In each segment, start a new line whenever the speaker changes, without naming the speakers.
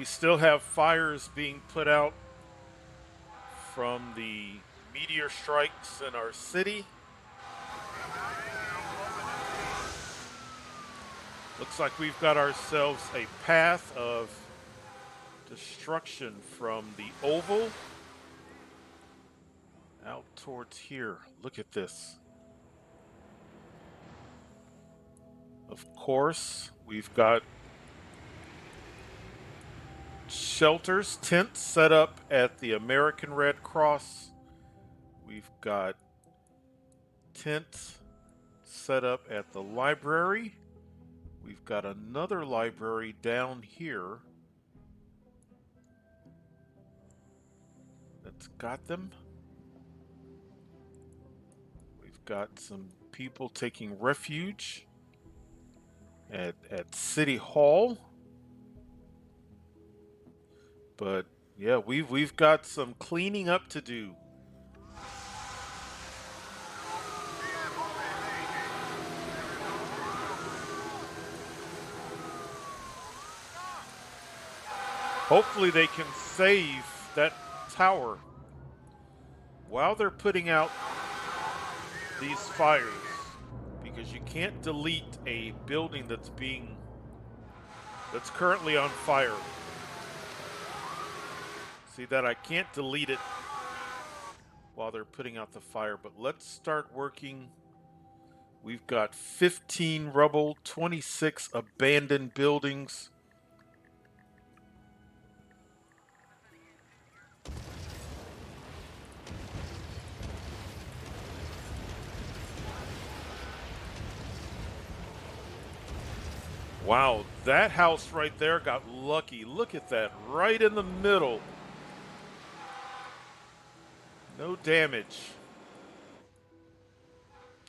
still have fires being put out from the meteor strikes in our city. Looks like we've got ourselves a path of destruction from the oval out towards here. Look at this. Of course, we've got shelters, tents set up at the American Red Cross. We've got tents set up at the library. We've got another library down here that's got them. We've got some people taking refuge at City Hall. But yeah, we've got some cleaning up to do. Hopefully they can save that tower while they're putting out these fires, because you can't delete a building that's currently on fire. See that? I can't delete it while they're putting out the fire, but let's start working. We've got 15 rubble, 26 abandoned buildings. Wow, that house right there got lucky. Look at that, right in the middle. No damage.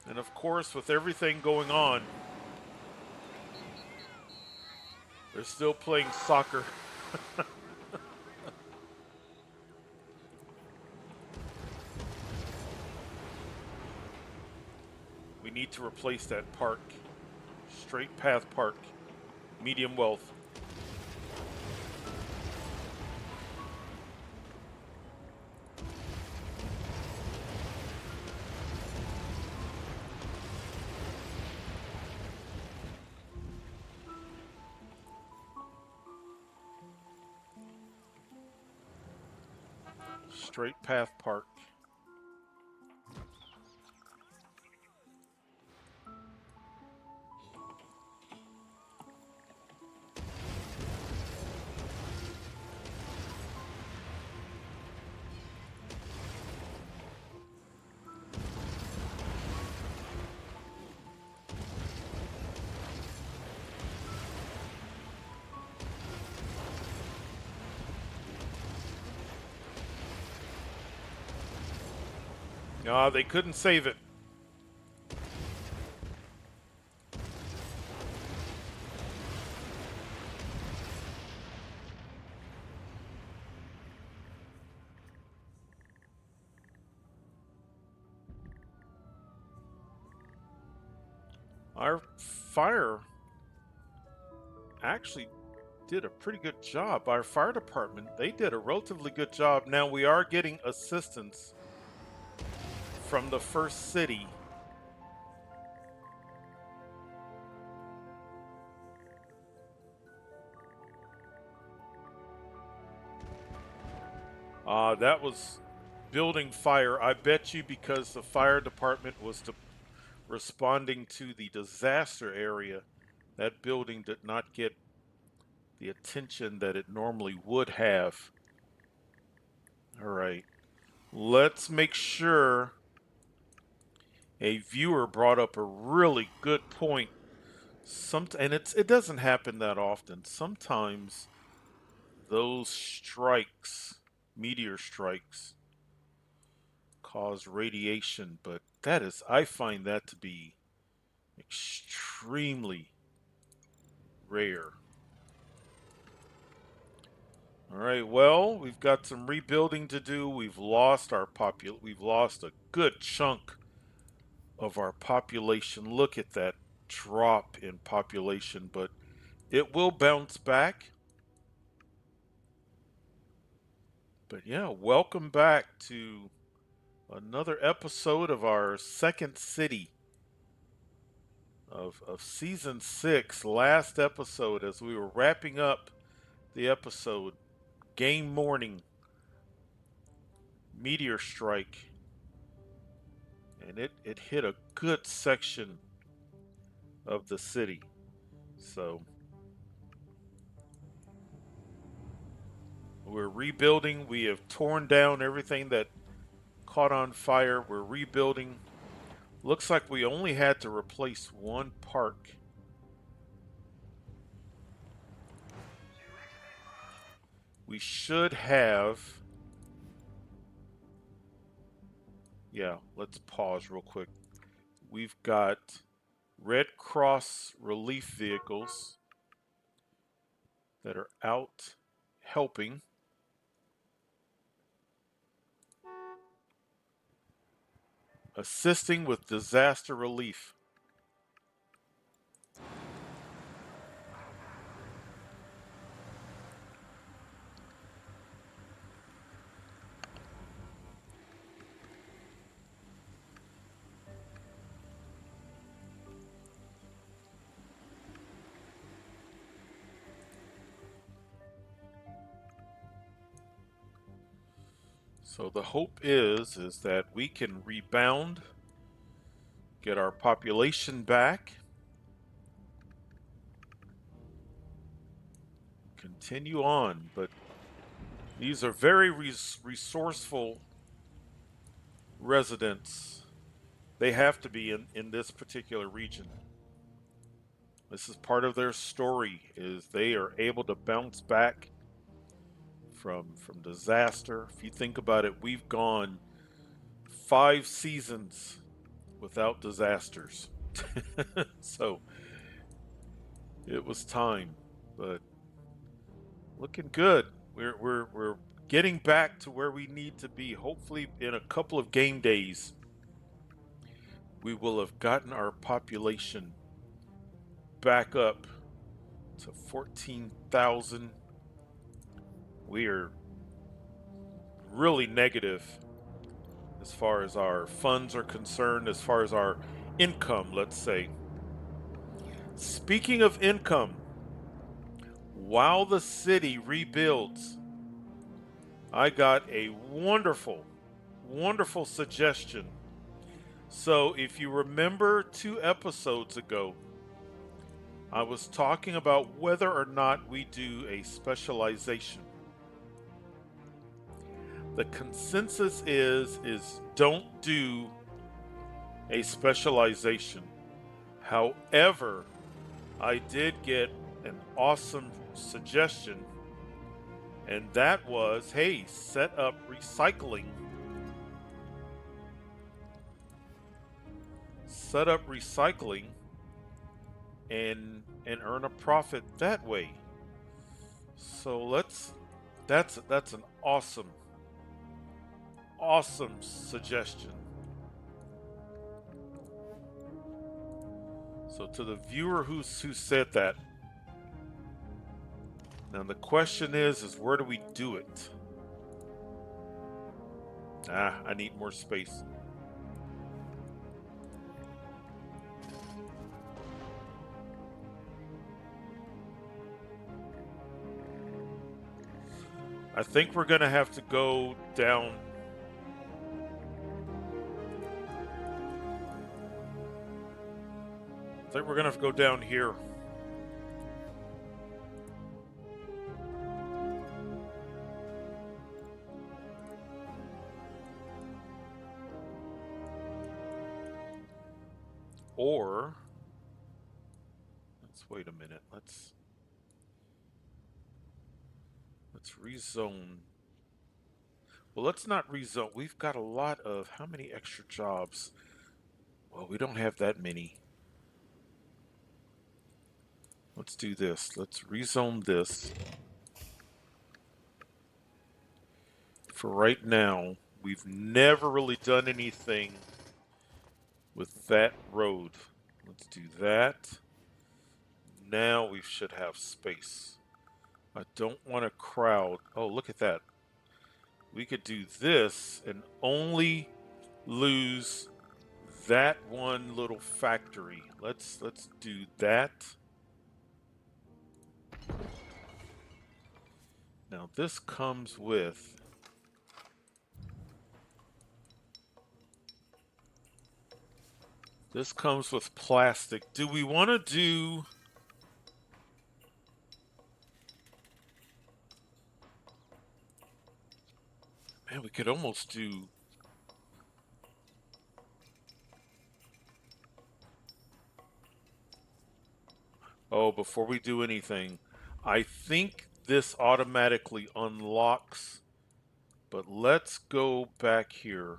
And of course, with everything going on, they're still playing soccer. We need to replace that park. Straight path park. Medium wealth. Straight path park. They couldn't save it. Our fire actually did a pretty good job. Our fire department, they did a relatively good job. Now we are getting assistance from the first city. That was building fire. I bet you because the fire department was responding to the disaster area, that building did not get the attention that it normally would have. All right. Let's make sure. A viewer brought up a really good point. And it doesn't happen that often. Sometimes those strikes, meteor strikes, cause radiation, but I find that to be extremely rare. All right, well, we've got some rebuilding to do. We've lost a good chunk of our population. Look at that drop in population, but it will bounce back. But yeah, welcome back to another episode of our second city of season 6, last episode as we were wrapping up the episode. Game morning, meteor strike, and it hit a good section of the city. So we're rebuilding. We have torn down everything that caught on fire. We're rebuilding. Looks like we only had to replace one park. We should have. Yeah, let's pause real quick. We've got Red Cross relief vehicles that are out helping. Assisting with disaster relief. So the hope is that we can rebound, get our population back, continue on. But these are very resourceful residents. They have to be in this particular region. This is part of their story is they are able to bounce back from disaster. If you think about it, we've gone 5 seasons without disasters. So it was time, but looking good. We're getting back to where we need to be. Hopefully in a couple of game days we will have gotten our population back up to 14,000. We are really negative as far as our funds are concerned, as far as our income, let's say. Speaking of income, while the city rebuilds, I got a wonderful, wonderful suggestion. So, if you remember 2 episodes ago, I was talking about whether or not we do a specialization. The consensus is don't do a specialization. However, I did get an awesome suggestion, and that was, hey, set up recycling. Set up recycling and earn a profit that way. So that's an awesome suggestion. So to the viewer who said that, now the question is where do we do it? I need more space. I think we're gonna have to go down. I think we're gonna have to go down here. Or let's wait a minute. Let's rezone. Well, let's not rezone. We've got a lot of how many extra jobs? Well, we don't have that many. Let's do this. Let's rezone this. For right now, we've never really done anything with that road. Let's do that. Now we should have space. I don't want to crowd. Oh, look at that. we could do this and only lose that one little factory. Let's do that. Now this comes with plastic. Do we want to do Man, we could almost do Oh, before we do anything, I think this automatically unlocks, but let's go back here.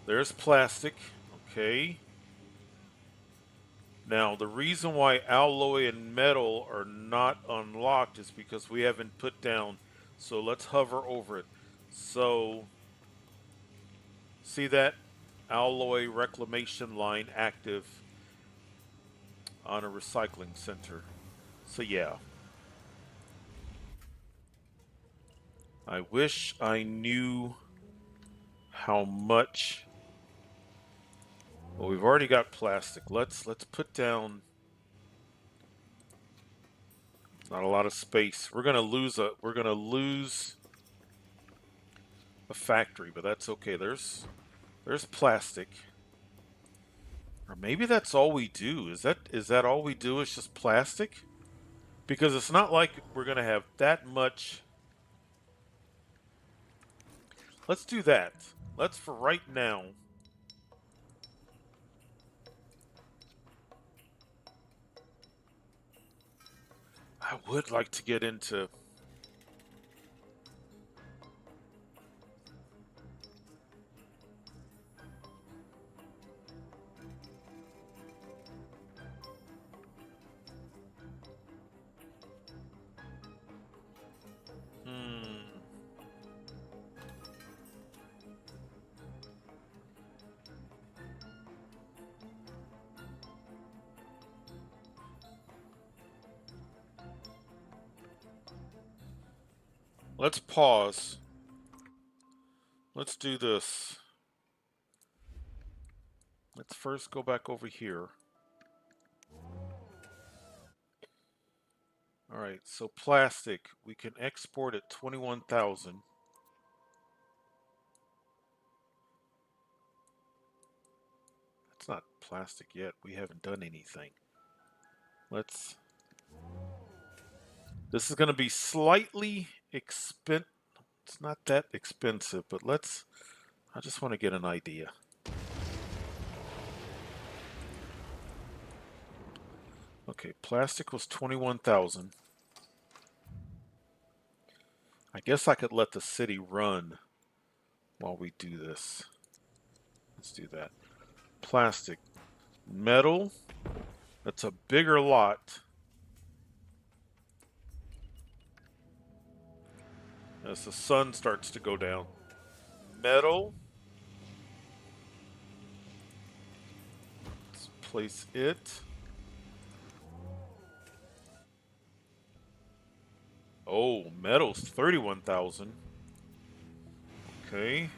There's plastic. Okay. Now, the reason why alloy and metal are not unlocked is because we haven't put down. So let's hover over it. So, see that alloy reclamation line active on a recycling center. So yeah. I wish I knew how much. Well, we've already got plastic. Let's put down not a lot of space. We're gonna lose a factory, but that's okay. There's plastic. Or maybe that's all we do. Is that all we do is just plastic? Because it's not like we're gonna have that much. Let's do that. Let's for right now. I would like to get into hmm. Let's pause. Let's do this. Let's first go back over here. All right, so plastic, we can export at 21,000. That's not plastic yet. We haven't done anything. Let's. This is going to be slightly expensive. It's not that expensive, but let's. I just want to get an idea. Okay, plastic was 21,000. I guess I could let the city run while we do this. Let's do that. Plastic. Metal. That's a bigger lot. As the sun starts to go down. Metal. Let's place it. Oh, metal's 31,000. Okay.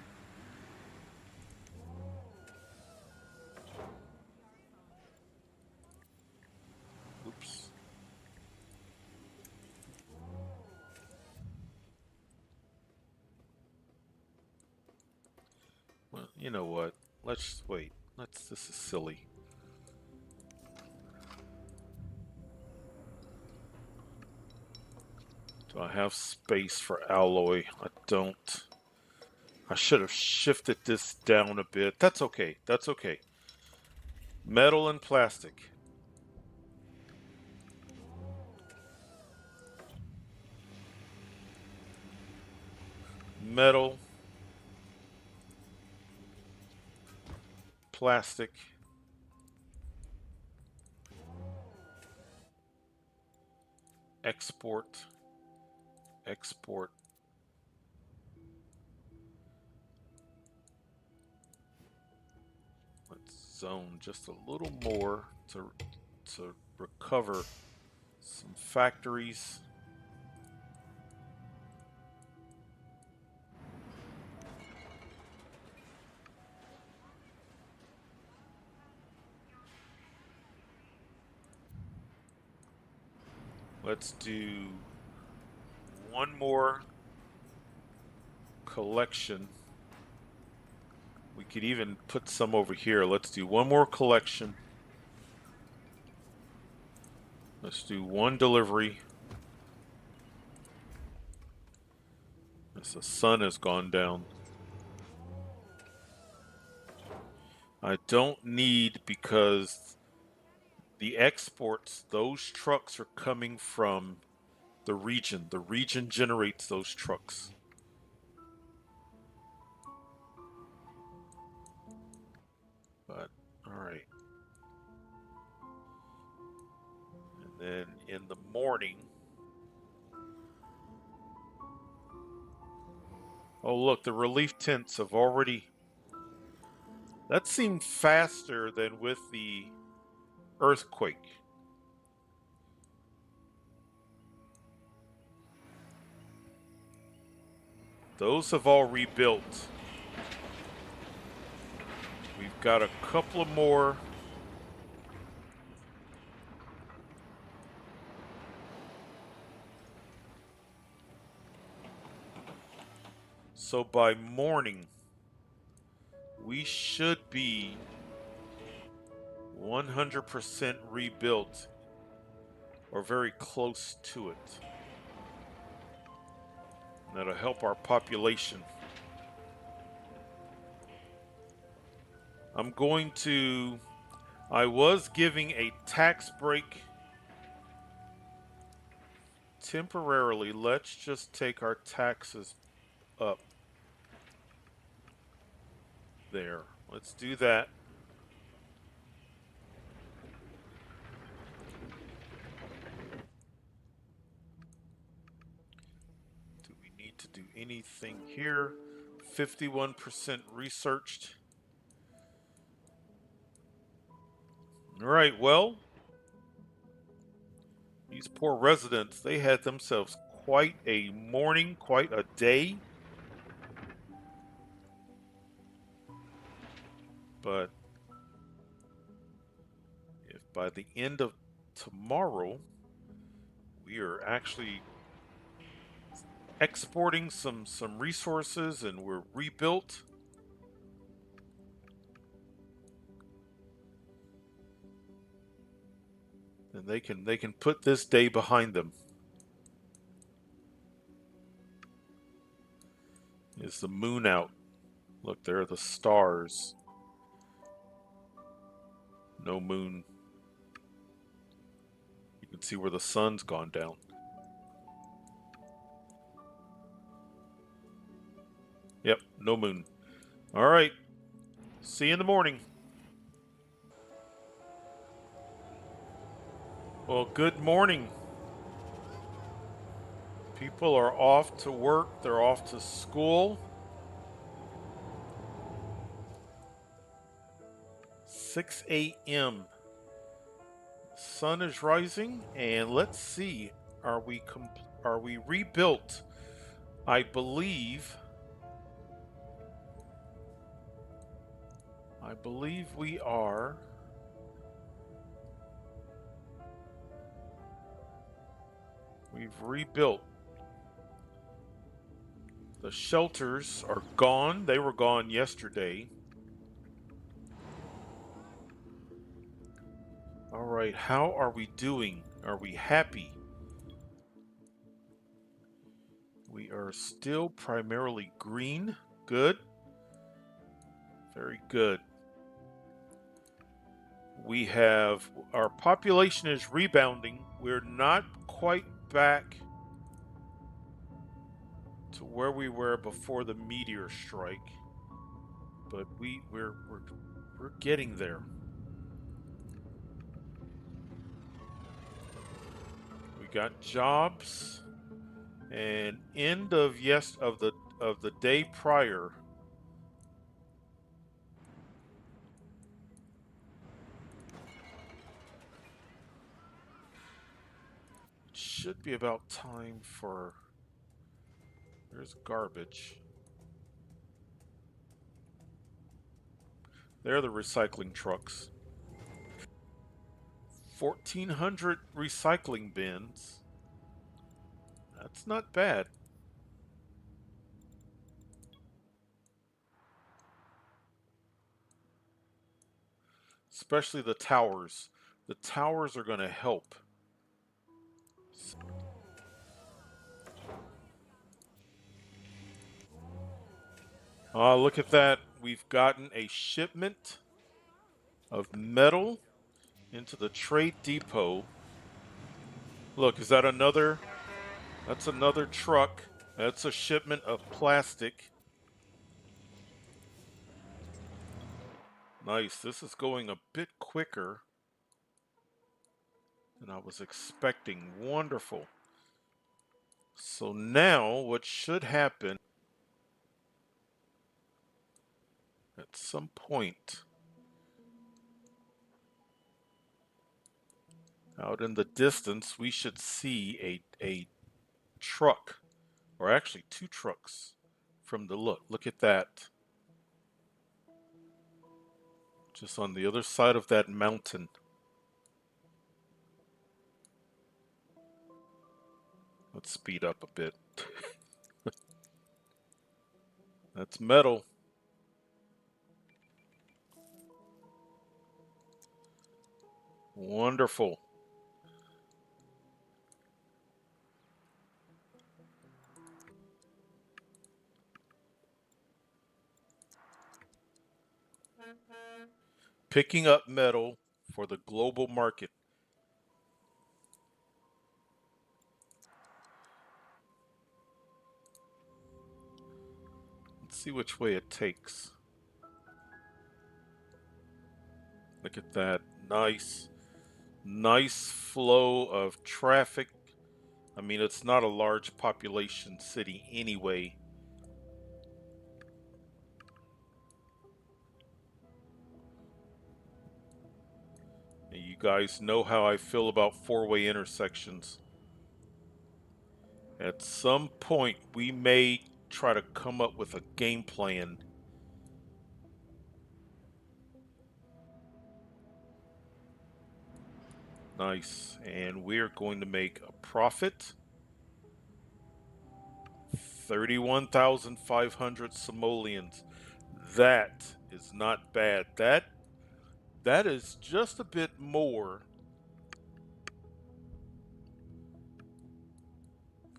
Oops. Well, you know what? Let's wait. This is silly. Do I have space for alloy? I don't. I should have shifted this down a bit. That's okay. That's okay. Metal and plastic. Metal. Plastic. Export. Export. Let's zone just a little more to recover Some factories. Let's do one more collection. We could even put some over here. Let's do one more collection. Let's do one delivery. As the sun has gone down. I don't need, because the exports, those trucks are coming from the region. The region generates those trucks. But, all right. And then in the morning, oh look, the relief tents have already, that seemed faster than with the earthquake. Those have all rebuilt. We've got a couple of more. So by morning, we should be 100% rebuilt or very close to it. And that'll help our population. I was giving a tax break temporarily. Let's just take our taxes up there. Let's do that. Do we need to do anything here? 51% researched. All right, well, these poor residents, they had themselves quite a morning, quite a day. But if by the end of tomorrow, we are actually exporting some resources and we're rebuilt, then they can put this day behind them. Is the moon out? Look, there are the stars. No moon. You can see where the sun's gone down. Yep, no moon. All right. See you in the morning. Well, good morning. People are off to work. They're off to school. 6 a.m. Sun is rising, and let's see. Are we rebuilt? I believe we are. We've rebuilt. The shelters are gone. They were gone yesterday. All right, how are we doing? Are we happy? We are still primarily green. Good. Very good. We have, our population is rebounding. We're not quite back to where we were before the meteor strike, but we're getting there. We got jobs, and end of the day prior, should be about time for... There's garbage. They're the recycling trucks. 1,400 recycling bins. That's not bad. Especially the towers. The towers are going to help. Look at that. We've gotten a shipment of metal into the trade depot. Look, is that another? That's another truck. That's a shipment of plastic. Nice. This is going a bit quicker than I was expecting. Wonderful. So now what should happen at some point out in the distance, we should see a truck, or actually two trucks from the look. Look at that. Just on the other side of that mountain. Let's speed up a bit. That's metal. Wonderful. Picking up metal for the global market. Let's see which way it takes. Look at that. Nice. Nice flow of traffic. I mean, it's not a large population city anyway. You guys know how I feel about four-way intersections. At some point, we may try to come up with a game plan. Nice. And we're going to make a profit. 31,500 simoleons. That is not bad. That is just a bit more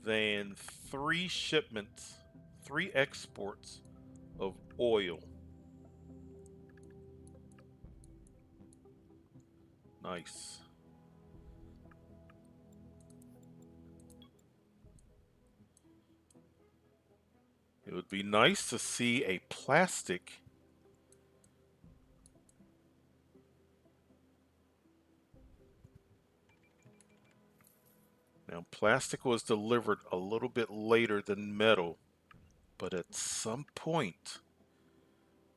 than 3 shipments, 3 exports of oil. Nice. It would be nice to see a plastic. Now, plastic was delivered a little bit later than metal, but at some point,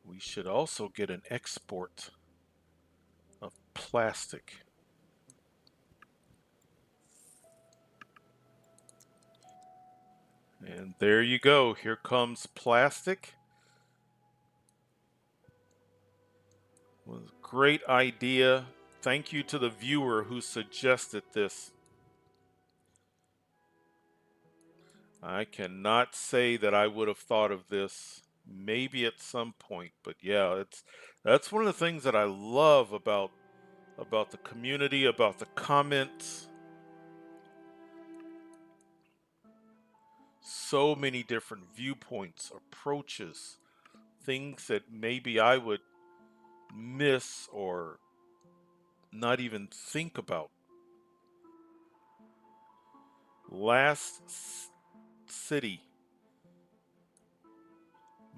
we should also get an export of plastic. And there you go. Here comes plastic. Well, great idea. Thank you to the viewer who suggested this. I cannot say that I would have thought of this maybe at some point, but yeah, that's one of the things that I love about the community, about the comments. So many different viewpoints, approaches, things that maybe I would miss or not even think about. Last city,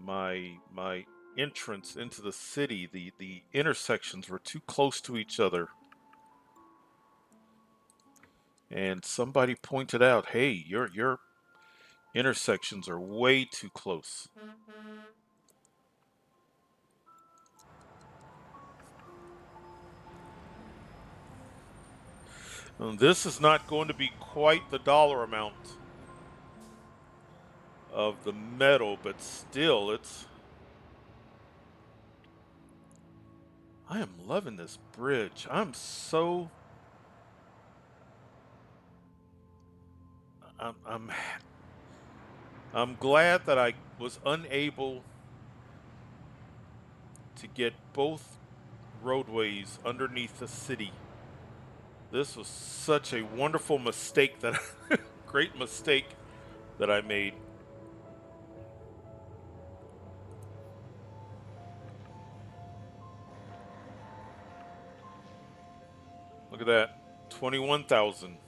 my entrance into the city, the intersections were too close to each other. And somebody pointed out, "Hey, your intersections are way too close." This is not going to be quite the dollar amount of the metal, but still, I am loving this bridge. I'm I'm glad that I was unable to get both roadways underneath the city. This was such a wonderful mistake that great mistake that I made. Look at that. 21,000.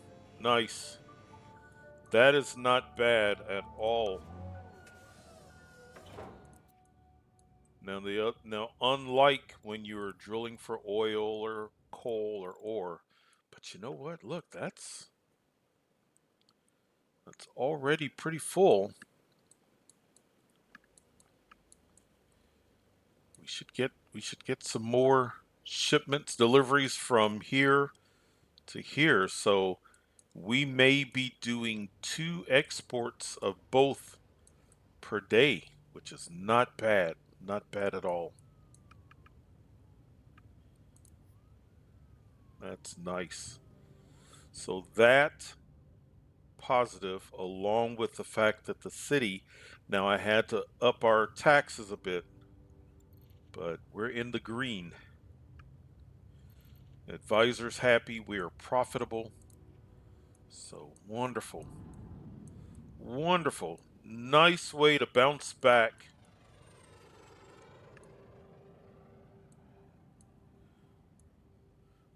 Nice. That is not bad at all. Now unlike when you're drilling for oil or coal or ore, but you know what? Look, that's already pretty full. We should get some more shipments, deliveries from here to here. So we may be doing 2 exports of both per day, which is not bad. Not bad at all. That's nice. So that positive, along with the fact that the city, now I had to up our taxes a bit, but we're in the green. Advisors happy, we are profitable. So wonderful. Wonderful. Nice way to bounce back.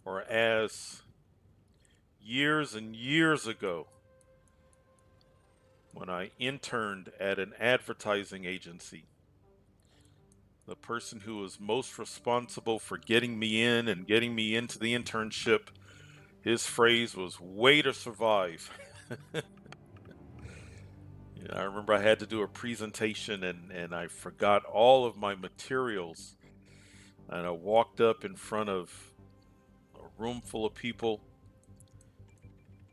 Or as years and years ago, when I interned at an advertising agency, the person who was most responsible for getting me in and getting me into the internship, his phrase was "way to survive." I remember I had to do a presentation and I forgot all of my materials. And I walked up in front of a room full of people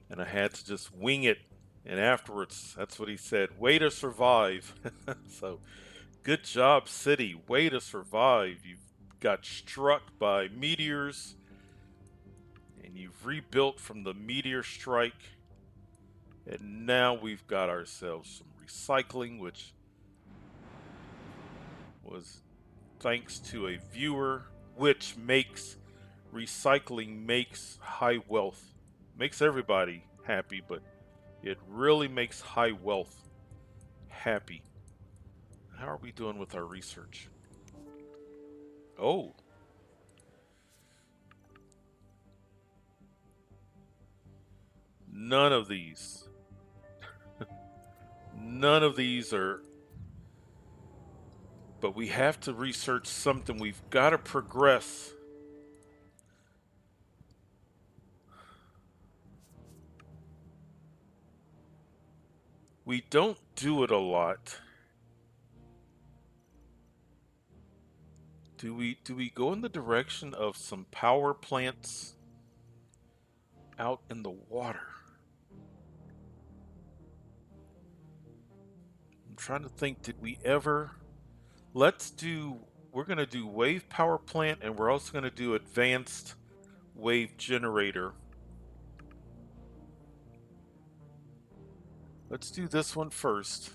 and I had to just wing it. And afterwards, that's what he said, "way to survive." So good job, city. Way to survive. You've got struck by meteors and you've rebuilt from the meteor strike. And now we've got ourselves some recycling, which was thanks to a viewer, which makes recycling makes high wealth. Makes everybody happy, but it really makes high wealth happy. How are we doing with our research? Oh, none of these. None of these are, but we have to research something. We've got to progress. We don't do it a lot. Do we go in the direction of some power plants out in the water? I'm trying to think, did we ever let's do we're going to do wave power plant and we're also going to do advanced wave generator. Let's do this one first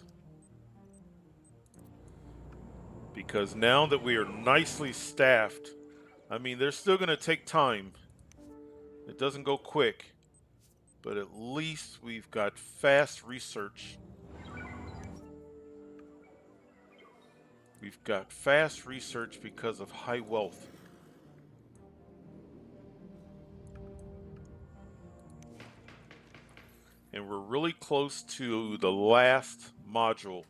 because now that we are nicely staffed, I mean, they're still going to take time. It doesn't go quick, but at least we've got fast research. We've got fast research because of high wealth. And we're really close to the last module,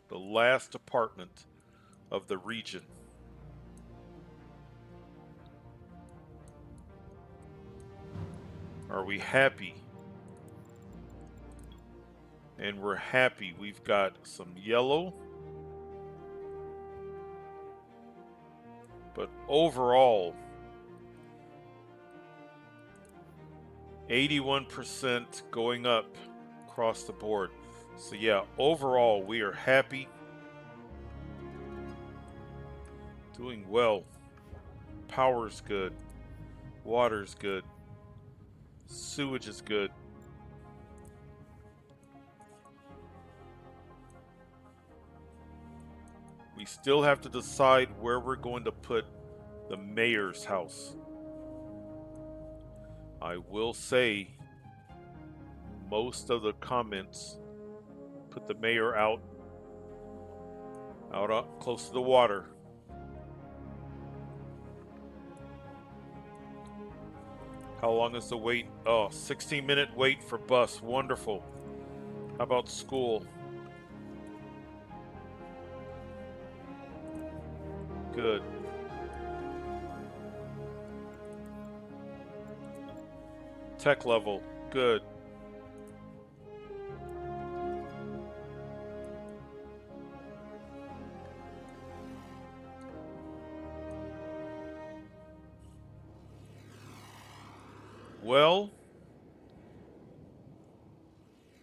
the last department of the region. Are we happy? And we're happy. We've got some yellow, but overall, 81% going up across the board. So yeah, overall we are happy, doing well. Power's good, water's good, sewage is good. We still have to decide where we're going to put the mayor's house. I will say most of the comments put the mayor out close to the water. How long is the wait? Oh, 16-minute wait for bus. Wonderful. How about school? Good. Tech level. Good. Well,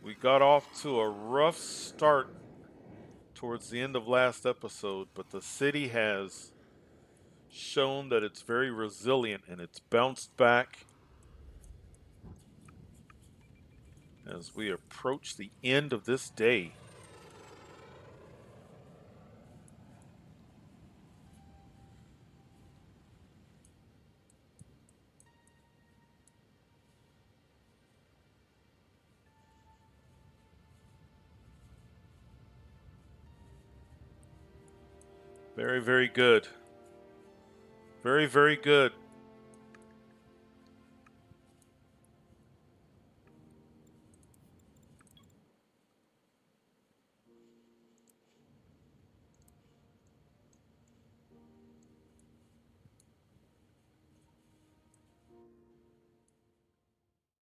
we got off to a rough start towards the end of last episode, but the city has shown that it's very resilient and it's bounced back as we approach the end of this day. Very, very good. Very, very good.